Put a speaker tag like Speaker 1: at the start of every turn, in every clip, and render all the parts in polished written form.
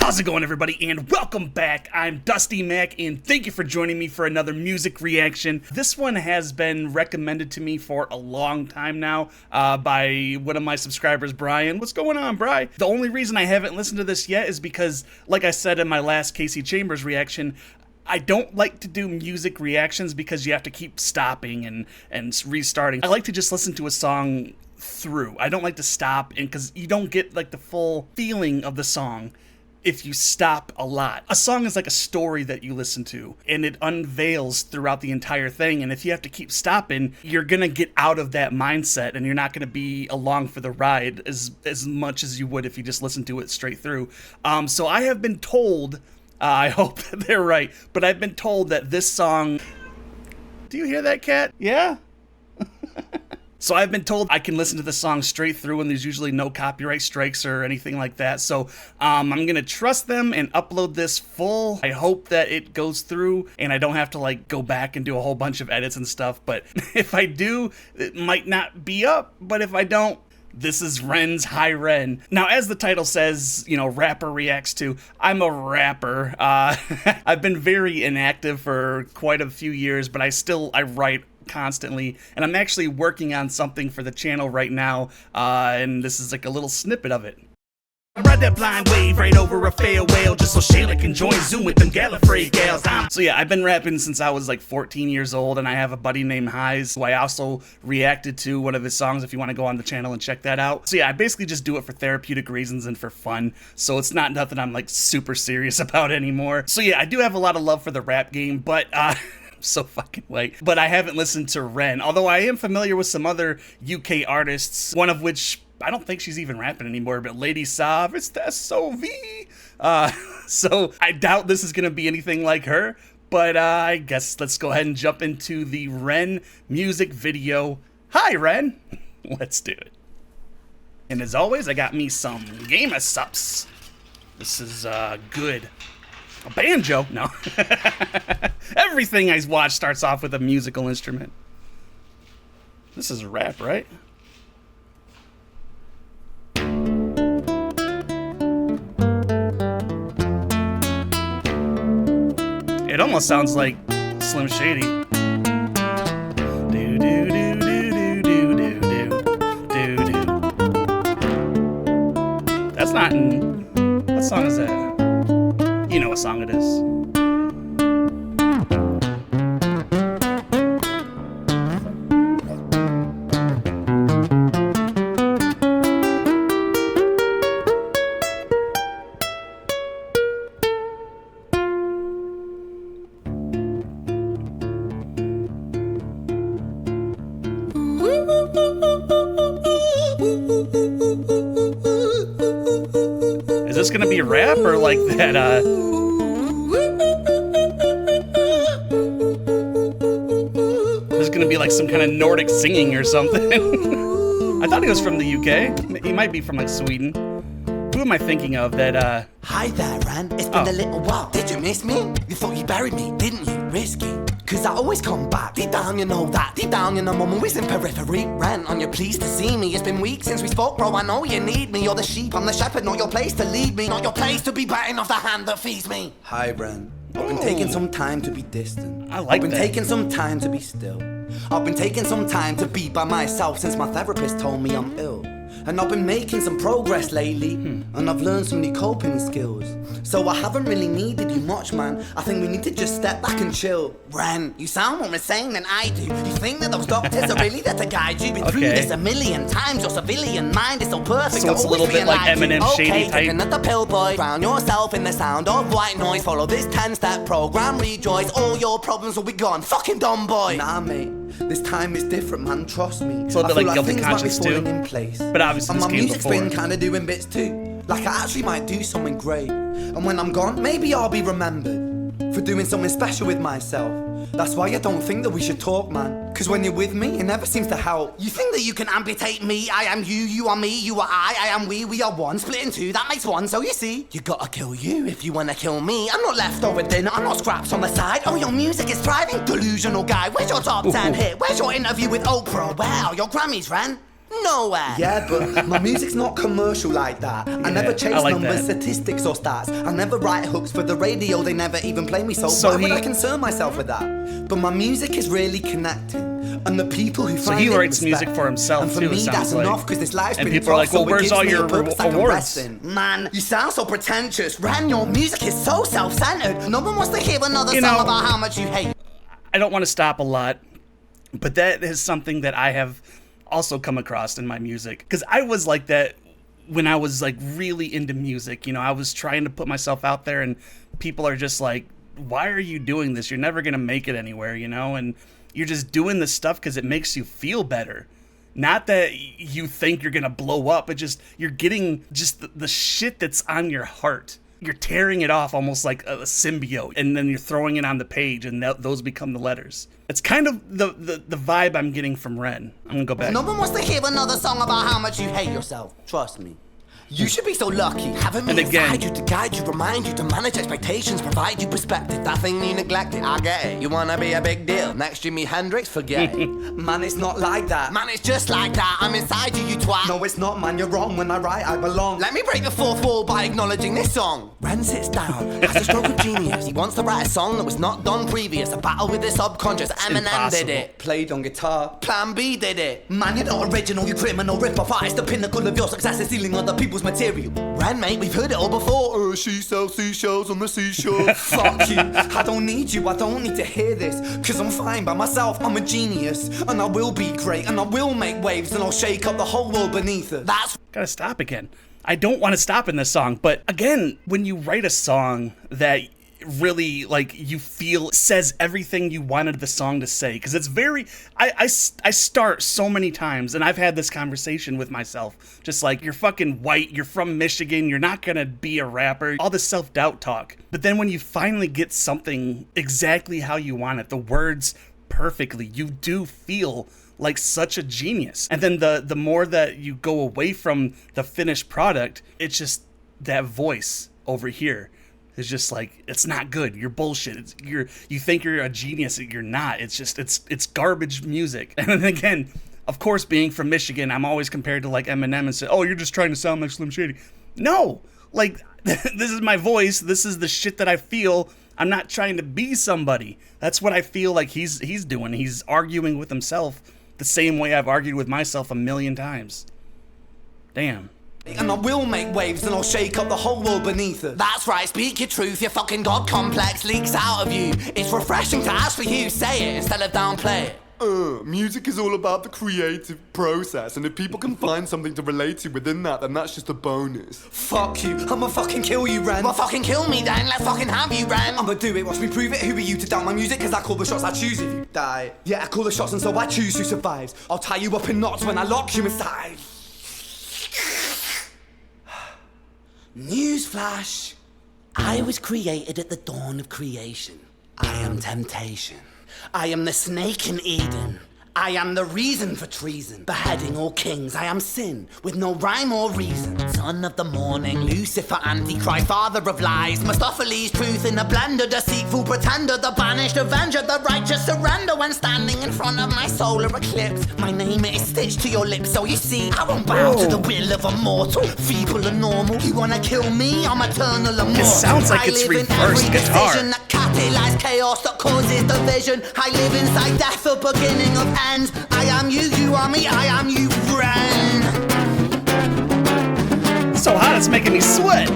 Speaker 1: How's it going, everybody, and welcome back. I'm Dusty Mac, and thank you for joining me for another music reaction. This one has been recommended to me for a long time now by one of my subscribers, Brian. What's going on, Bri? The only reason I haven't listened to this yet is because, like I said in my last Casey Chambers reaction, I don't like to do music reactions because you have to keep stopping and restarting. I like to just listen to a song through. I don't like to stop, and because you don't get like the full feeling of the song if you stop a lot. A song is like a story that you listen to, and it unveils throughout the entire thing, and if you have to keep stopping, you're gonna get out of that mindset, and you're not gonna be along for the ride as much as you would if you just listen to it straight through. So I have been told, I hope that they're right, but I've been told that this song... Do you hear that, cat? Yeah? So I've been told I can listen to the song straight through and there's usually no copyright strikes or anything like that. So I'm going to trust them and upload this full. I hope that it goes through and I don't have to like go back and do a whole bunch of edits and stuff. But if I do, it might not be up. But if I don't, this is REN's HiZe. Now, as the title says, you know, rapper reacts to, I'm a rapper. I've been very inactive for quite a few years, but I write constantly, and I'm actually working on something for the channel right now, and this is like a little snippet of it. I ride that blind wave right over a fair whale just so Shayla can join Zoom with them Gallifrey gals. So yeah, I've been rapping since I was like 14 years old, and I have a buddy named HiZe who I also reacted to one of his songs if you want to go on the channel and check that out. So yeah, I basically just do it for therapeutic reasons and for fun, so it's not nothing I'm like super serious about anymore. So yeah, I do have a lot of love for the rap game, but so fucking white. But I haven't listened to REN, although I am familiar with some other UK artists, one of which I don't think she's even rapping anymore, but Lady Sav, it's the SOV. So I doubt this is gonna be anything like her, but I guess let's go ahead and jump into the REN music video. Hi, REN. Let's do it. And as always, I got me some gamer sups. This is good. A banjo? No. Everything I watch starts off with a musical instrument. This is a rap, right? It almost sounds like Slim Shady. Do do do do do do do do do. That's not in... What song is that? You know what song it is. Is this gonna be a rap or like that, There's gonna be like some kind of Nordic singing or something. I thought he was from the UK. He might be from like Sweden. Who am I thinking of that,
Speaker 2: Hi there, REN. It's been a little while. Did you miss me? You thought you buried me, didn't you? Risky. Cause I always come back. Deep down you know that. Deep down you know I'm always in periphery. REN, on your pleased to see me. It's been weeks since we spoke, bro. I know you need me. You're the sheep, I'm the shepherd. Not your place to lead me. Not your place to be biting off the hand that feeds me.
Speaker 3: Hi, REN. I've been taking some time to be distant.
Speaker 1: I like that.
Speaker 3: I've been taking some time to be still. I've been taking some time to be by myself since my therapist told me I'm ill. And I've been making some progress lately, and I've learned some new coping skills. So I haven't really needed you much, man. I think we need to just step back and chill.
Speaker 2: REN, you sound more insane than I do. You think that those doctors are really there to guide you? Been through this a million times. Your civilian mind is so perfect.
Speaker 1: So it's a little bit like Eminem Shady type.
Speaker 2: Taking at the pill, boy. Drown yourself in the sound of white noise. Follow this 10-step program, rejoice. All your problems will be gone. Fucking dumb boy.
Speaker 3: Nah, mate. This time is different, man. Trust me.
Speaker 1: It's a little bit like Guilty Conscience too.
Speaker 3: In place.
Speaker 1: But obviously
Speaker 3: and
Speaker 1: this
Speaker 3: my
Speaker 1: came
Speaker 3: music's
Speaker 1: before.
Speaker 3: been kinda doing bits too. Like I actually might do something great. And when I'm gone, maybe I'll be remembered for doing something special with myself. That's why I don't think that we should talk, man. Cause when you're with me, it never seems to help.
Speaker 2: You think that you can amputate me? I am you, you are me, you are I am we are one. Split in two, that makes one. So you see, you gotta kill you if you wanna kill me. I'm not leftover dinner, I'm not scraps on the side. Oh, your music is thriving, delusional guy. Where's your top 10 hit? Where's your interview with Oprah? Where are your Grammys, REN? Nowhere.
Speaker 3: Yeah, but my music's not commercial like that. I never chase
Speaker 1: I like
Speaker 3: numbers,
Speaker 1: that.
Speaker 3: statistics or stats. I never write hooks for the radio, they never even play me, so why would I concern myself with that? But my music is really connecting, and the people who find
Speaker 1: he
Speaker 3: it
Speaker 1: writes
Speaker 3: respect.
Speaker 1: music for himself
Speaker 3: and for
Speaker 1: too,
Speaker 3: me,
Speaker 1: it sounds
Speaker 3: that's
Speaker 1: like.
Speaker 3: enough, because this life's
Speaker 1: And
Speaker 3: been
Speaker 1: people are like,
Speaker 3: tough,
Speaker 1: well,
Speaker 3: so it
Speaker 1: where's
Speaker 3: gives
Speaker 1: all
Speaker 3: me
Speaker 1: your
Speaker 3: a purpose I can
Speaker 1: awards?
Speaker 3: rest in. Man, you sound so pretentious. Ren, your music is so self-centered. No one wants to hear another song about how much you hate.
Speaker 1: I don't want to stop a lot, but that is something that I have also come across in my music. Because I was like that when I was like really into music. You know, I was trying to put myself out there, and people are just like, why are you doing this? You're never going to make it anywhere, you know? And you're just doing this stuff because it makes you feel better. Not that you think you're going to blow up. It just, you're getting just the shit that's on your heart. You're tearing it off almost like a symbiote, and then you're throwing it on the page, and those become the letters. It's kind of the vibe I'm getting from Ren. I'm gonna go back.
Speaker 2: No one wants to hear another song about how much you hate yourself. Trust me. You should be so lucky, having me inside you to guide you, remind you to manage expectations, provide you perspective. That thing you neglected, I get it. You wanna be a big deal, next Jimi Hendrix, forget it.
Speaker 3: Man, it's not like that.
Speaker 2: Man, it's just like that, I'm inside you, you twat.
Speaker 3: No, it's not, man, you're wrong. When I write, I belong.
Speaker 2: Let me break the fourth wall by acknowledging this song. Ren sits down, has a stroke of genius. He wants to write a song that was not done previous. A battle with the subconscious, Eminem did it.
Speaker 3: Played on guitar.
Speaker 2: Plan B did it.
Speaker 3: Man, you're not original, you criminal rip-off artist. The pinnacle of your success is stealing other people's material.
Speaker 2: Ren, mate, we've heard it all before.
Speaker 3: She sells seashells on the seashore. Fuck you, I don't need you, I don't need to hear this. Cause I'm fine by myself, I'm a genius. And I will be great, and I will make waves, and I'll shake up the whole world beneath us.
Speaker 2: That's...
Speaker 1: Gotta stop again. I don't want to stop in this song, but again, when you write a song that really, like, you feel says everything you wanted the song to say, because it's very, I start so many times, and I've had this conversation with myself, just like, you're fucking white, you're from Michigan, you're not gonna be a rapper, all this self-doubt talk. But then when you finally get something exactly how you want it, the words perfectly, you do feel like such a genius. And then the more that you go away from the finished product, it's just that voice over here. It's just like, it's not good. You're bullshit. You think you're a genius. You're not. It's just, it's garbage music. And then again, of course, being from Michigan, I'm always compared to like Eminem and say, oh, you're just trying to sound like Slim Shady. No, like, this is my voice. This is the shit that I feel. I'm not trying to be somebody. That's what I feel like he's doing. He's arguing with himself the same way I've argued with myself a million times. Damn.
Speaker 3: And I will make waves, and I'll shake up the whole world beneath us.
Speaker 2: That's right, speak your truth, your fucking God complex leaks out of you. It's refreshing to ask for you, say it instead of downplay it.
Speaker 4: Music is all about the creative process, and if people can find something to relate to within that, then that's just a bonus.
Speaker 3: Fuck you, I'ma fucking kill you, Ren.
Speaker 2: Well, fucking kill me then, let's fucking have you, Ren.
Speaker 3: I'ma do it, watch me prove it. Who are you to doubt my music? Cause I call the shots, I choose if you die. Yeah, I call the shots, and so I choose who survives. I'll tie you up in knots when I lock you inside.
Speaker 2: Newsflash. I was created at the dawn of creation. I am temptation. I am the snake in Eden. I am the reason for treason, beheading all kings. I am sin, with no rhyme or reason. Son of the morning, Lucifer, Antichrist, father of lies. Mustopheles, truth in a blender, deceitful pretender, the banished avenger, the righteous surrender. When standing in front of my solar eclipse, my name is stitched to your lips. So you see, I won't bow to the will of a mortal, feeble and normal. You wanna kill me? I'm eternal and mortal.
Speaker 1: It sounds like it's reversed guitar.
Speaker 2: That catalyze chaos that causes division. I live inside death, the beginning of ends. I am you, you are me, I am you, Ren.
Speaker 1: It's so hot, it's making me sweat.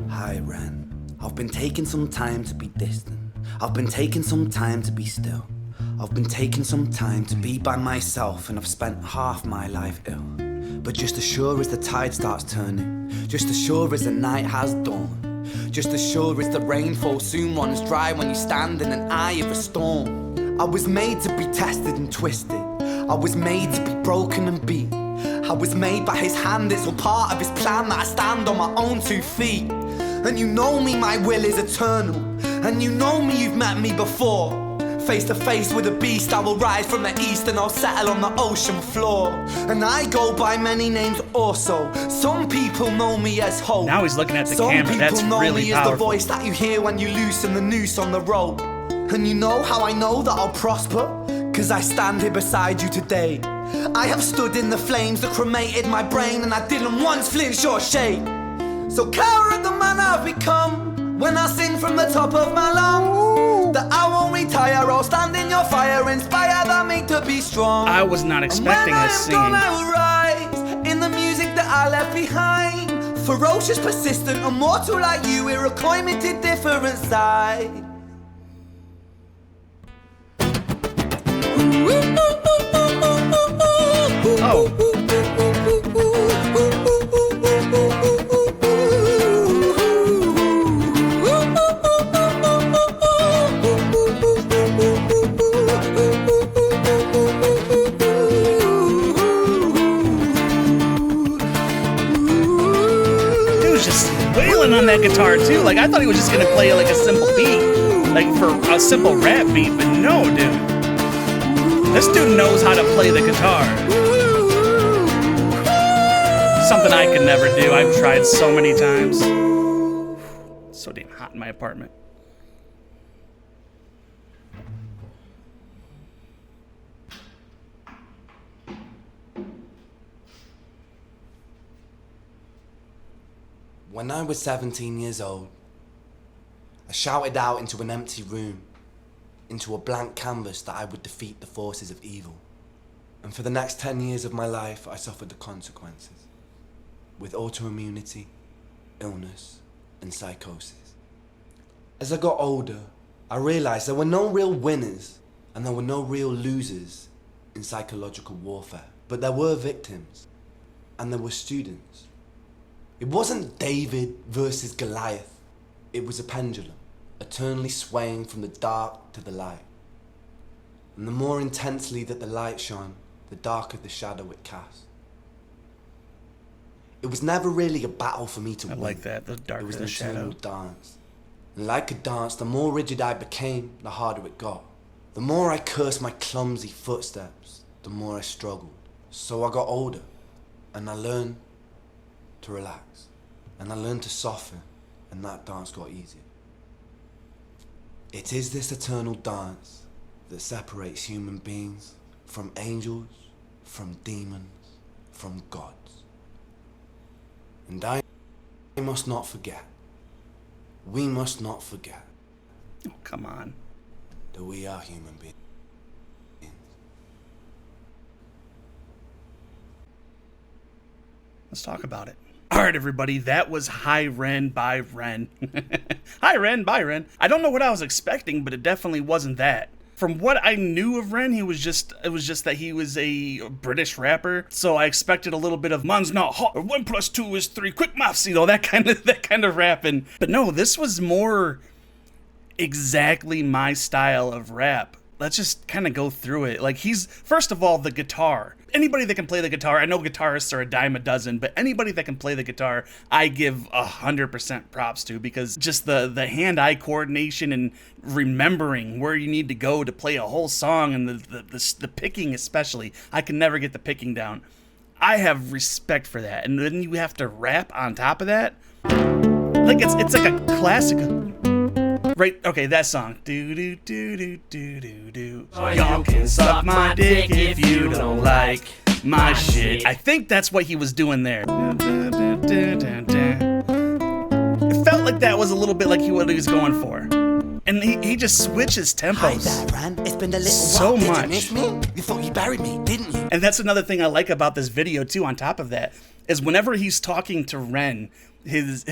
Speaker 3: Hi, Ren. I've been taking some time to be distant. I've been taking some time to be still. I've been taking some time to be by myself, and I've spent half my life ill. But just as sure as the tide starts turning, just as sure as the night has dawned, just as sure as the rainfall soon runs dry when you stand in an eye of a storm. I was made to be tested and twisted. I was made to be broken and beat. I was made by his hand, it's all part of his plan that I stand on my own 2 feet. And you know me, my will is eternal. And you know me, you've met me before. Face to face with a beast, I will rise from the east and I'll settle on the ocean floor. And I go by many names also. Some people know me as Hope.
Speaker 1: Now he's looking at the
Speaker 3: Some
Speaker 1: camera. That's
Speaker 3: people know
Speaker 1: really
Speaker 3: me
Speaker 1: powerful.
Speaker 3: as the voice that you hear when you loosen the noose on the rope. And you know how I know that I'll prosper? Cause I stand here beside you today. I have stood in the flames that cremated my brain, and I didn't once flinch or shake. So cower at the man I've become when I sing from the top of my lungs. That I won't retire, I'll stand in your fire, inspired by me to be strong.
Speaker 1: I was not expecting this singing.
Speaker 3: And when I am gone, I will rise in the music that I left behind. Ferocious, persistent, immortal like you, Iroquois me to different side.
Speaker 1: Oh. He was just wailing on that guitar too. Like, I thought he was just gonna play like a simple beat, like for a simple rap beat, but no, dude. This dude knows how to play the guitar. Something I could never do. I've tried so many times. It's so damn hot in my apartment.
Speaker 3: When I was 17 years old, I shouted out into an empty room, into a blank canvas, that I would defeat the forces of evil. And for the next 10 years of my life, I suffered the consequences, with autoimmunity, illness, and psychosis. As I got older, I realized there were no real winners and there were no real losers in psychological warfare, but there were victims and there were students. It wasn't David versus Goliath. It was a pendulum, eternally swaying from the dark to the light. And the more intensely that the light shone, the darker the shadow it cast. It was never really a battle for me to win.
Speaker 1: I like that, the darker
Speaker 3: It was
Speaker 1: the
Speaker 3: an
Speaker 1: shadow.
Speaker 3: eternal dance. And like a dance, the more rigid I became, the harder it got. The more I cursed my clumsy footsteps, the more I struggled. So I got older, and I learned to relax. And I learned to soften, and that dance got easier. It is this eternal dance that separates human beings from angels, from demons, from gods. And I must not forget, we must not forget,
Speaker 1: Oh, come on.
Speaker 3: that we are human beings.
Speaker 1: Let's talk about it. All right, everybody, that was REN by REN. REN by REN. I don't know what I was expecting, but it definitely wasn't that. From what I knew of REN, it was just that he was a British rapper. So I expected a little bit of "Man's not hot," or 1 + 2 is 3, quick maths, you know, that kind of rapping. But no, this was more exactly my style of rap. Let's just kind of go through it. Like, he's, first of all, the guitar. Anybody that can play the guitar, I know guitarists are a dime a dozen, but anybody that can play the guitar, I give 100% props to, because just the hand-eye coordination and remembering where you need to go to play a whole song, and the picking especially. I can never get the picking down. I have respect for that. And then you have to rap on top of that. Like, it's like a classic. Right, okay, that song. Do do do do do do do. Y'all can suck my dick if you don't like my shit. I think that's what he was doing there. It felt like that was a little bit like what he was going for. And he just switches tempos.
Speaker 3: Hi there, Ran. It's been a little
Speaker 1: So
Speaker 3: while. Did
Speaker 1: much.
Speaker 3: you miss me? You thought you buried me, didn't you?
Speaker 1: And that's another thing I like about this video too, on top of that, is whenever he's talking to REN, his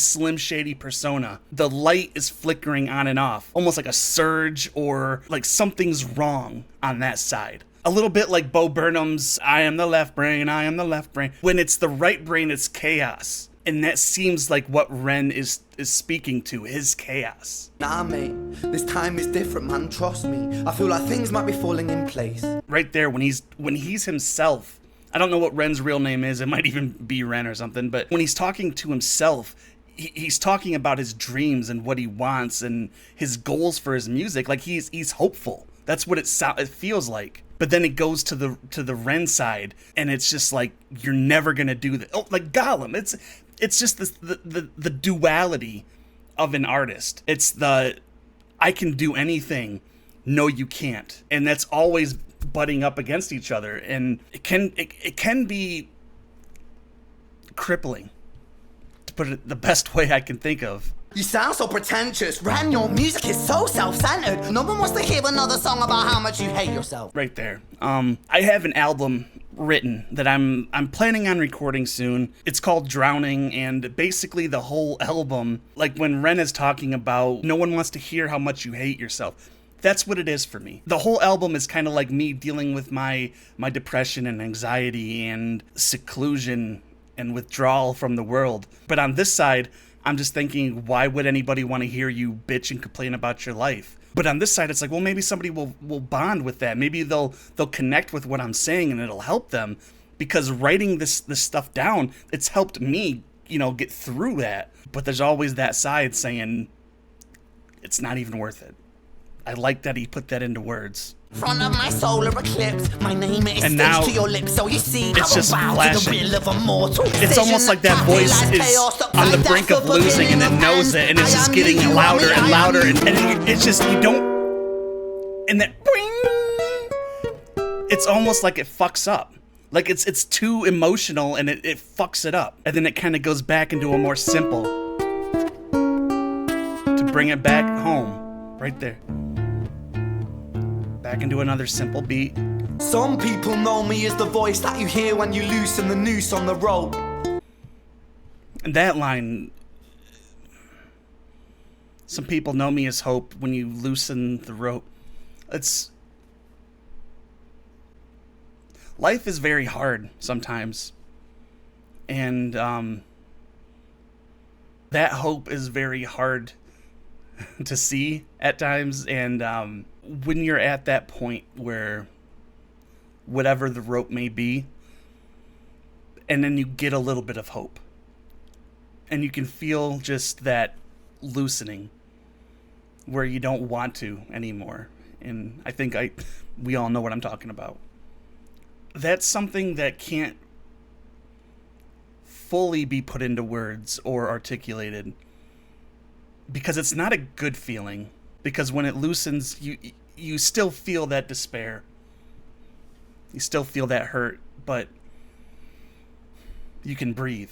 Speaker 1: Slim Shady persona, the light is flickering on and off, almost like a surge, or like something's wrong on that side. A little bit like Bo Burnham's "I am the left brain, I am the left brain." When it's the right brain, it's chaos. And that seems like what REN is speaking to, his chaos.
Speaker 3: Nah, mate. This time is different, man. Trust me. I feel like things might be falling in place.
Speaker 1: Right there, when he's himself. I don't know what REN's real name is. It might even be REN or something. But when he's talking to himself, he's talking about his dreams and what he wants and his goals for his music. Like he's hopeful. That's what it feels like. But then it goes to the REN side, and it's just like, you're never gonna do that. Oh, like Gollum. It's just the duality of an artist. It's the, I can do anything, no you can't, and that's always butting up against each other, and it can be crippling, to put it the best way I can think of.
Speaker 3: You sound so pretentious. Ran, your music is so self-centered. No one wants to hear another song about how much you hate yourself.
Speaker 1: Right there. I have an album written that I'm planning on recording soon. It's called Drowning, and basically the whole album, like when Ren is talking about no one wants to hear how much you hate yourself, that's what it is for me. The whole album is kind of like me dealing with my depression and anxiety and seclusion and withdrawal from the world. But on this side, I'm just thinking, why would anybody want to hear you bitch and complain about your life? But on this side, it's like, well, maybe somebody will bond with that. Maybe they'll connect with what I'm saying, and it'll help them. Because writing this stuff down, it's helped me, get through that. But there's always that side saying, it's not even worth it. I like that he put that into words.
Speaker 3: Front of my solar eclipse, my name is
Speaker 1: And now,
Speaker 3: to your lips, so you see
Speaker 1: it's just flashing.
Speaker 3: It's
Speaker 1: It's almost like that voice is on the brink of losing, and it knows it, and it's just getting louder and louder, and it's just, you don't, and that, it's almost like it fucks up. Like it's too emotional, and it fucks it up. And then it kind of goes back into a more simple, to bring it back home, right there. Back into another simple beat.
Speaker 3: Some people know me as the voice that you hear when you loosen the noose on the rope.
Speaker 1: And that line, some people know me as hope when you loosen the rope. Life is very hard sometimes. And that hope is very hard to see at times. And when you're at that point where whatever the rope may be, and then you get a little bit of hope, and you can feel just that loosening where you don't want to anymore. And I think we all know what I'm talking about. That's something that can't fully be put into words or articulated, because it's not a good feeling. Because when it loosens, you still feel that despair. You still feel that hurt, but you can breathe.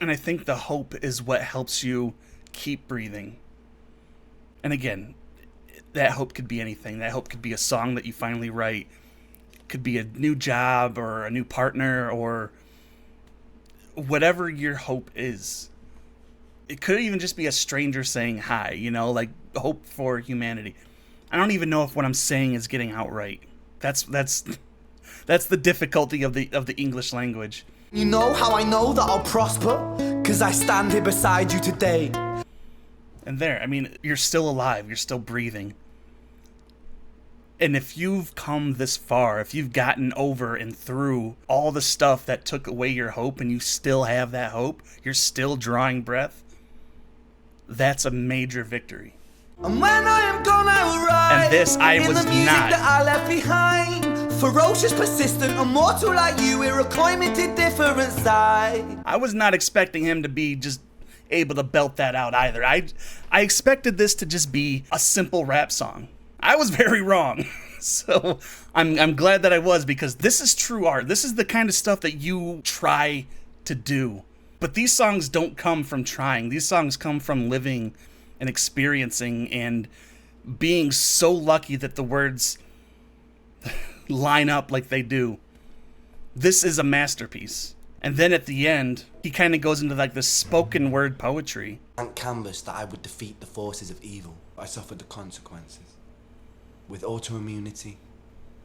Speaker 1: And I think the hope is what helps you keep breathing. And again, that hope could be anything. That hope could be a song that you finally write. It could be a new job or a new partner or whatever your hope is. It could even just be a stranger saying hi, like hope for humanity. I don't even know if what I'm saying is getting out right. That's the difficulty of the English language.
Speaker 3: You know how I know that I'll prosper? 'Cause I stand here beside you today.
Speaker 1: And there, you're still alive, you're still breathing. And if you've come this far, if you've gotten over and through all the stuff that took away your hope, and you still have that hope, you're still drawing breath, that's a major victory.
Speaker 3: And when I am gone, I will write.
Speaker 1: And this, I
Speaker 3: in
Speaker 1: was
Speaker 3: the music
Speaker 1: not.
Speaker 3: that I left behind. Ferocious, persistent, immortal like you, we're a climate different side.
Speaker 1: I was not expecting him to be just able to belt that out either. I expected this to just be a simple rap song. I was very wrong. So I'm glad that I was, because this is true art. This is the kind of stuff that you try to do. But these songs don't come from trying. These songs come from living and experiencing and being so lucky that the words line up like they do. This is a masterpiece. And then at the end, he kind of goes into like this spoken word poetry.
Speaker 3: Blank canvas that I would defeat the forces of evil. I suffered the consequences. With autoimmunity,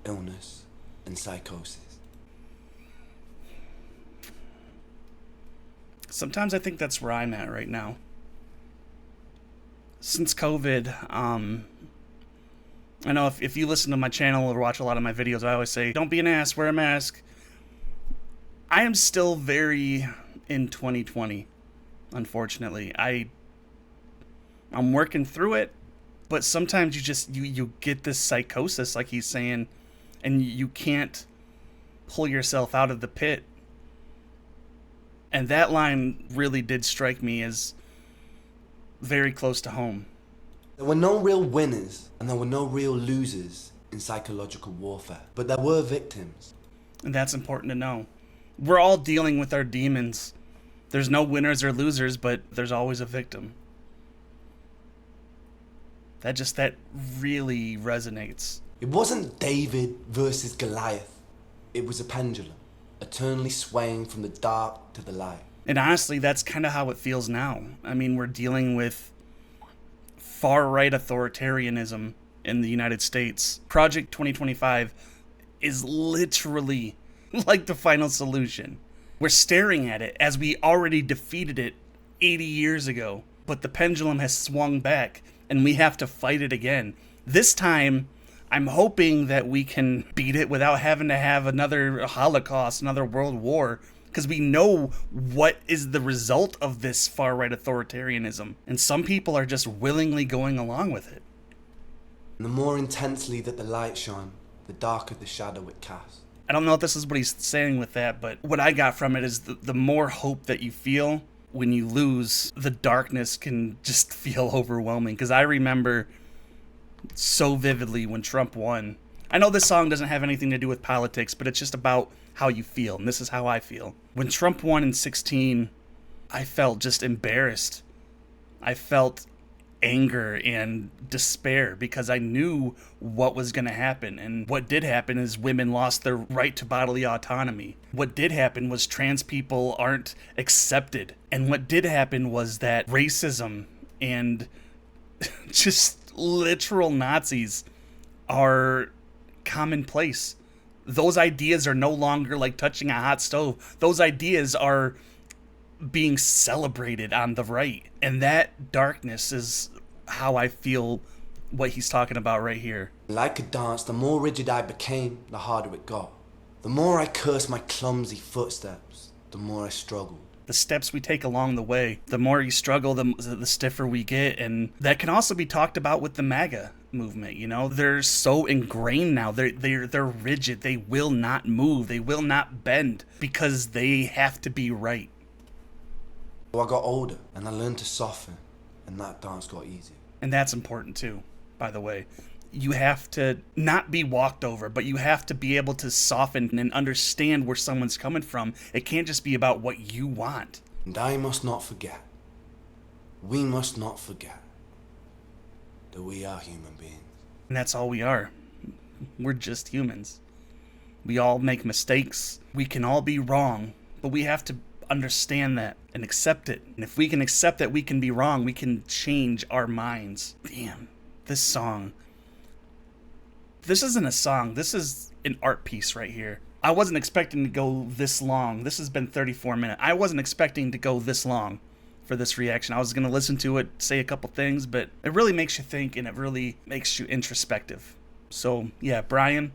Speaker 3: illness, and psychosis.
Speaker 1: Sometimes I think that's where I'm at right now. Since COVID, I know if you listen to my channel or watch a lot of my videos, I always say, don't be an ass, wear a mask. I am still very in 2020. unfortunately. I'm working through it, but sometimes you get this psychosis, like he's saying, and you can't pull yourself out of the pit. And that line really did strike me as very close to home.
Speaker 3: There were no real winners and there were no real losers in psychological warfare, but there were victims.
Speaker 1: And that's important to know. We're all dealing with our demons. There's no winners or losers, but there's always a victim. That really resonates.
Speaker 3: It wasn't David versus Goliath. It was a pendulum, eternally swaying from the dark to the light.
Speaker 1: And honestly, that's kind of how it feels now. I mean, we're dealing with far-right authoritarianism in the United States. Project 2025 is literally like the final solution. We're staring at it as we already defeated it 80 years ago, but the pendulum has swung back and we have to fight it again. This time, I'm hoping that we can beat it without having to have another Holocaust, another world war, because we know what is the result of this far-right authoritarianism, and some people are just willingly going along with it.
Speaker 3: And the more intensely that the light shone, the darker the shadow it cast.
Speaker 1: I don't know if this is what he's saying with that, but what I got from it is the more hope that you feel when you lose, the darkness can just feel overwhelming. Because I remember so vividly when Trump won. I know this song doesn't have anything to do with politics, but it's just about how you feel, and this is how I feel. When Trump won in 2016, I felt just embarrassed. I felt anger and despair because I knew what was going to happen. And what did happen is women lost their right to bodily autonomy. What did happen was trans people aren't accepted. And what did happen was that racism and just literal Nazis are commonplace. Those ideas are no longer like touching a hot stove. Those ideas are being celebrated on the right. And that darkness is how I feel what he's talking about right here.
Speaker 3: Like a dance, the more rigid I became, the harder it got. The more I cursed my clumsy footsteps, the more I struggled.
Speaker 1: The steps we take along the way, the more you struggle, the stiffer we get. And that can also be talked about with the MAGA movement. You know, they're so ingrained now. They're rigid. They will not move. They will not bend because they have to be right.
Speaker 3: So I got older and I learned to soften, and that dance got easier.
Speaker 1: And that's important too, by the way. You have to not be walked over, but you have to be able to soften and understand where someone's coming from. It can't just be about what you want.
Speaker 3: And I must not forget, we must not forget that we are human beings.
Speaker 1: And that's all we are. We're just humans. We all make mistakes. We can all be wrong, but we have to understand that and accept it. And if we can accept that we can be wrong, we can change our minds. Damn, this song. This isn't a song. This is an art piece right here. I wasn't expecting to go this long. This has been 34 minutes. I wasn't expecting to go this long for this reaction. I was going to listen to it, say a couple things, but it really makes you think and it really makes you introspective. So yeah, Brian,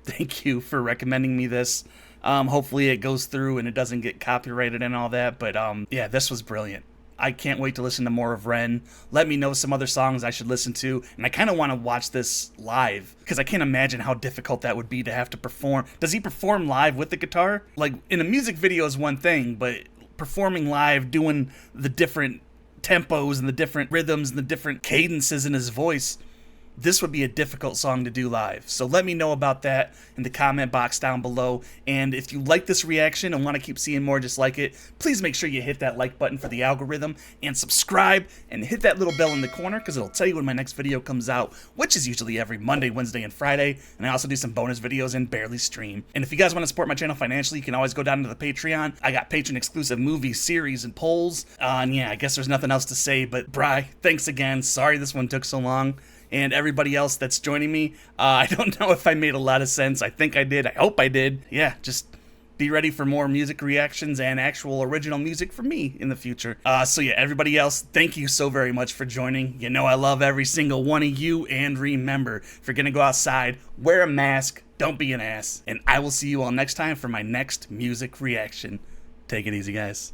Speaker 1: thank you for recommending me this. Hopefully it goes through and it doesn't get copyrighted and all that, but yeah, this was brilliant. I can't wait to listen to more of REN. Let me know some other songs I should listen to, and I kind of want to watch this live, because I can't imagine how difficult that would be to have to perform. Does he perform live with the guitar? Like, in a music video is one thing, but performing live, doing the different tempos and the different rhythms and the different cadences in his voice, this would be a difficult song to do live. So let me know about that in the comment box down below. And if you like this reaction and want to keep seeing more just like it, please make sure you hit that like button for the algorithm and subscribe and hit that little bell in the corner, because it'll tell you when my next video comes out, which is usually every Monday, Wednesday, and Friday. And I also do some bonus videos and barely stream. And if you guys want to support my channel financially, you can always go down to the Patreon. I got Patreon exclusive movies, series, and polls. And yeah, I guess there's nothing else to say, but Bri, thanks again. Sorry this one took so long. And everybody else that's joining me, I don't know if I made a lot of sense. I think I did. I hope I did. Yeah, just be ready for more music reactions and actual original music from me in the future. So yeah, everybody else, thank you so very much for joining. You know I love every single one of you. And remember, if you're going to go outside, wear a mask, don't be an ass. And I will see you all next time for my next music reaction. Take it easy, guys.